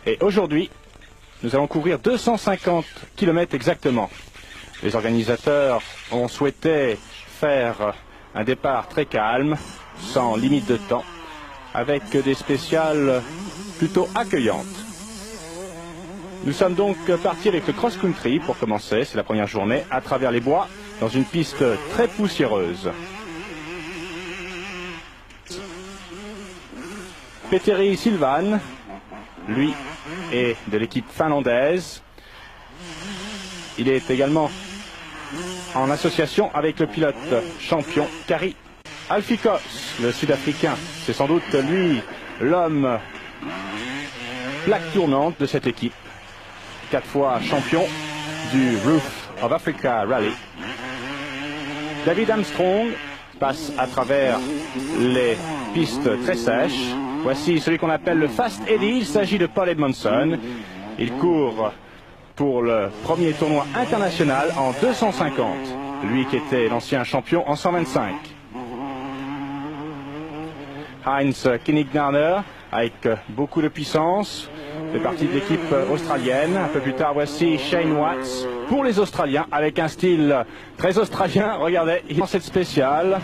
Et aujourd'hui, nous allons couvrir 250 km exactement. Les organisateurs ont souhaité faire un départ très calme, sans limite de temps, avec des spéciales plutôt accueillantes. Nous sommes donc partis avec le cross-country pour commencer, c'est la première journée, à travers les bois, dans une piste très poussiéreuse. Petteri Sylvan, lui, est de l'équipe finlandaise. Il est également en association avec le pilote champion Kari Alfikos, le Sud-Africain. C'est sans doute lui l'homme plaque tournante de cette équipe. 4 fois champion du Roof of Africa Rally. David Armstrong passe à travers les pistes très sèches. Voici celui qu'on appelle le Fast Eddie. Il s'agit de Paul Edmondson. Il court pour le premier tournoi international en 250. Lui qui était l'ancien champion en 125. Heinz Kinnignarner avec beaucoup de puissance. Fait partie de l'équipe australienne. Un peu plus tard, voici Shane Watts pour les Australiens avec un style très australien. Regardez, dans cette spéciale,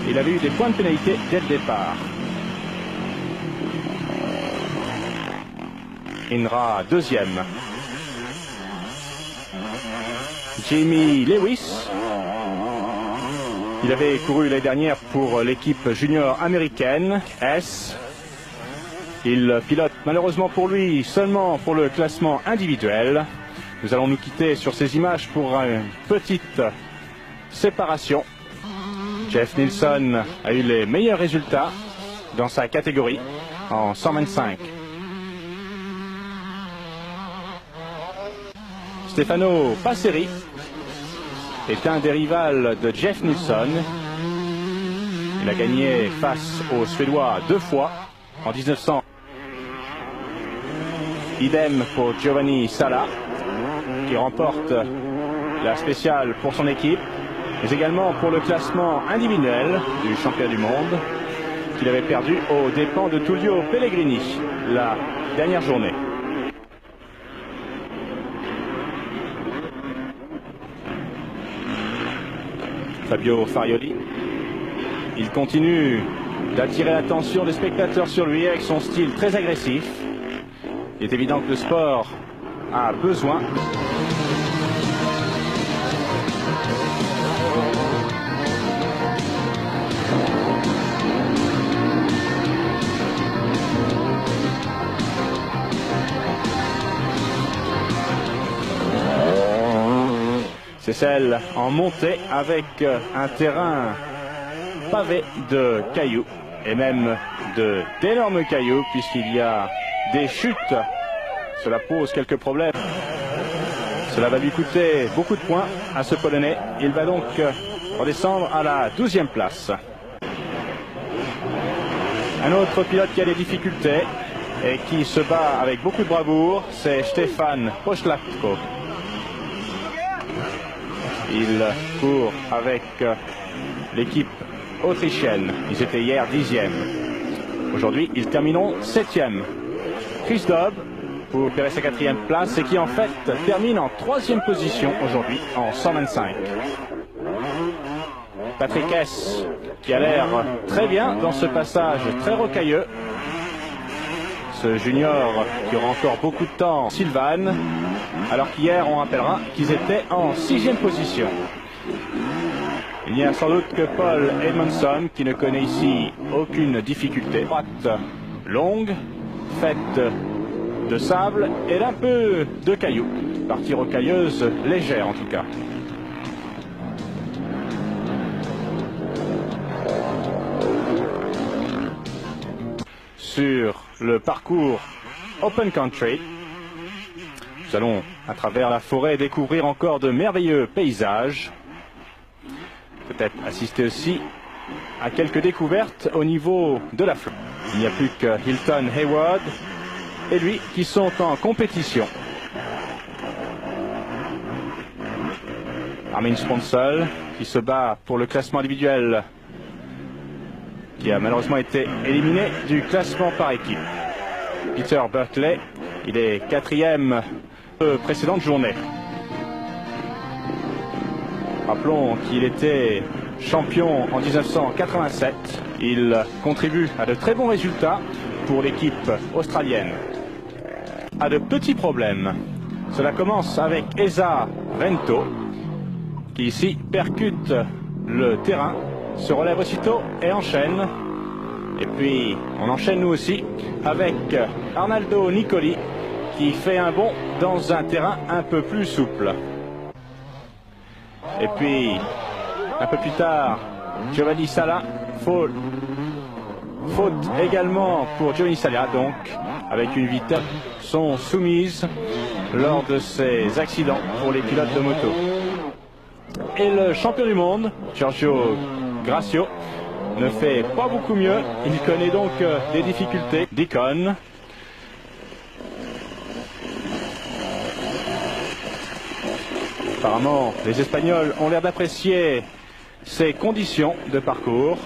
il avait eu des points de pénalité dès le départ. Inra deuxième. Jamie Lewis. Il avait couru l'année dernière pour l'équipe junior américaine S. Il pilote malheureusement pour lui seulement pour le classement individuel. Nous allons nous quitter sur ces images pour une petite séparation. Jeff Nilsson a eu les meilleurs résultats dans sa catégorie en 125. Stefano Passeri est un des rivals de Jeff Nilsson. Il a gagné face aux Suédois 2 fois en 1900. Idem pour Giovanni Sala, qui remporte la spéciale pour son équipe, mais également pour le classement individuel du champion du monde, qu'il avait perdu aux dépens de Tullio Pellegrini la dernière journée. Fabio Farioli, il continue d'attirer l'attention des spectateurs sur lui avec son style très agressif. Il est évident que le sport a besoin c'est celle en montée avec un terrain pavé de cailloux et même d'énormes cailloux puisqu'il y a des chutes. Cela pose quelques problèmes. Cela va lui coûter beaucoup de points à ce Polonais. Il va donc redescendre à la 12e place. Un autre pilote qui a des difficultés et qui se bat avec beaucoup de bravoure, c'est Stefan Pośladko. Il court avec l'équipe autrichienne. Ils étaient hier 10e. Aujourd'hui, ils termineront 7e. Chris Dobb pour repérer sa 4e place et qui en fait termine en 3e position aujourd'hui en 125. Patrick S qui a l'air très bien dans ce passage très rocailleux. Ce junior qui aura encore beaucoup de temps, Sylvan, alors qu'hier on rappellera qu'ils étaient en 6e position. Il n'y a sans doute que Paul Edmondson qui ne connaît ici aucune difficulté. Droite longue, faite de sable et d'un peu de cailloux. Partie rocailleuse légère en tout cas. Sur le parcours Open Country, nous allons à travers la forêt découvrir encore de merveilleux paysages. Peut-être assister aussi à quelques découvertes au niveau de la flotte. Il n'y a plus que Hilton Hayward et lui qui sont en compétition. Armin Sponsel qui se bat pour le classement individuel, qui a malheureusement été éliminé du classement par équipe. Peter Berkeley. Il est quatrième de précédente journée. Rappelons qu'il était champion en 1987. Il contribue à de très bons résultats pour l'équipe australienne. A de petits problèmes. Cela commence avec Esa Vento, qui ici percute le terrain, se relève aussitôt et enchaîne. Et puis on enchaîne nous aussi avec Arnaldo Nicoli, qui fait un bond dans un terrain un peu plus souple. Et puis un peu plus tard, Giovanni Sala, faute également pour Giovanni Sala, donc avec une vitesse sont soumises lors de ces accidents pour les pilotes de moto. Et le champion du monde, Giorgio Gracio, ne fait pas beaucoup mieux. Il connaît donc des difficultés. Deacon. Apparemment, les Espagnols ont l'air d'apprécier ces conditions de parcours.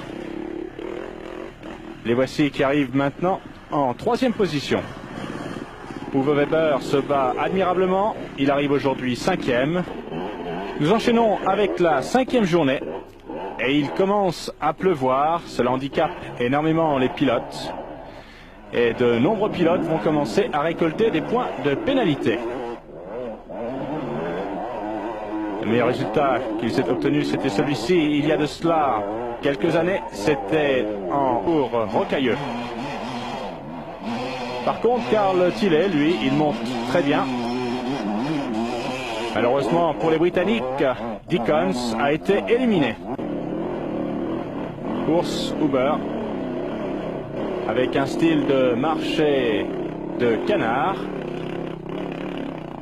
Les voici qui arrivent maintenant en troisième position. Uwe Weber se bat admirablement. Il arrive aujourd'hui cinquième. Nous enchaînons avec la cinquième journée. Et il commence à pleuvoir. Cela handicape énormément les pilotes. Et de nombreux pilotes vont commencer à récolter des points de pénalité. Le meilleur résultat qu'il s'est obtenu, c'était celui-ci il y a de cela quelques années. C'était en cours rocailleux. Par contre, Carl Tilley, lui, il monte très bien. Malheureusement pour les Britanniques, Dickens a été éliminé. Course Uber avec un style de marché de canard.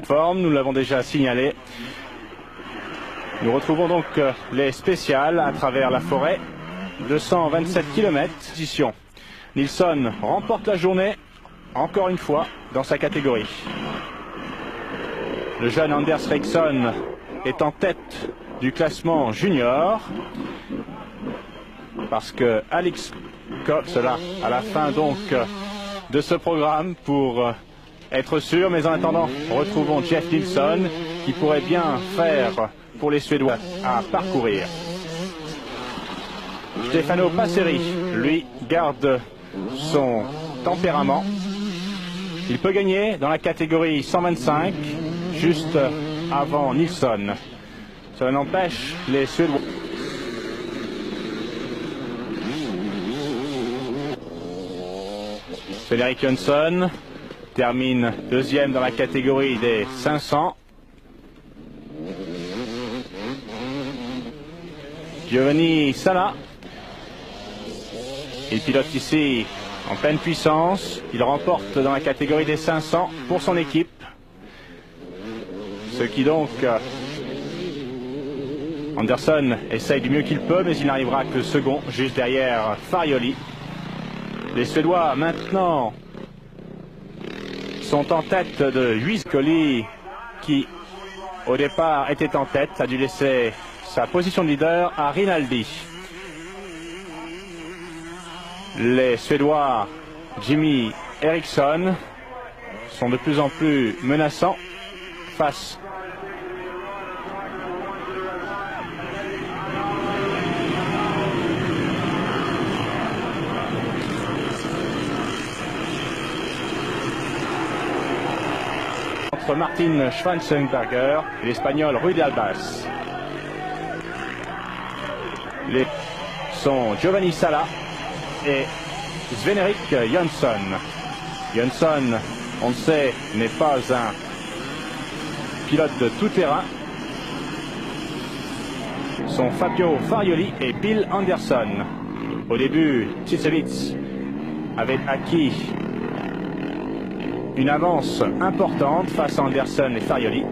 Forme, nous l'avons déjà signalé. Nous retrouvons donc les spéciales à travers la forêt. 227 km. Position. Nilsson remporte la journée, encore une fois, dans sa catégorie. Le jeune Anders Ericsson est en tête du classement junior. Parce que Alex Cox, là, à la fin donc de ce programme pour être sûr. Mais en attendant, retrouvons Jeff Nilsson qui pourrait bien faire pour les Suédois à parcourir. Stefano Passeri, lui, garde son tempérament. Il peut gagner dans la catégorie 125, juste avant Nilsson. Cela n'empêche les Suédois. Fredrik Jönsson termine deuxième dans la catégorie des 500. Giovanni Sala, il pilote ici en pleine puissance. Il remporte dans la catégorie des 500 pour son équipe. Ce qui donc... Anderson essaye du mieux qu'il peut, mais il n'arrivera que second, juste derrière Farioli. Les Suédois maintenant sont en tête de 8. Colli, qui au départ était en tête, a dû laisser sa position de leader à Rinaldi. Les Suédois Jimmy Eriksson sont de plus en plus menaçants face entre Martin Schwarzenberger et l'Espagnol Rudy Albas. Les sont Giovanni Sala et Sven-Erik Jönsson. Jönsson, on le sait, n'est pas un pilote de tout-terrain. Sont Fabio Farioli et Bill Anderson. Au début, Tsitsevits avait acquis une avance importante face à Anderson et Farioli.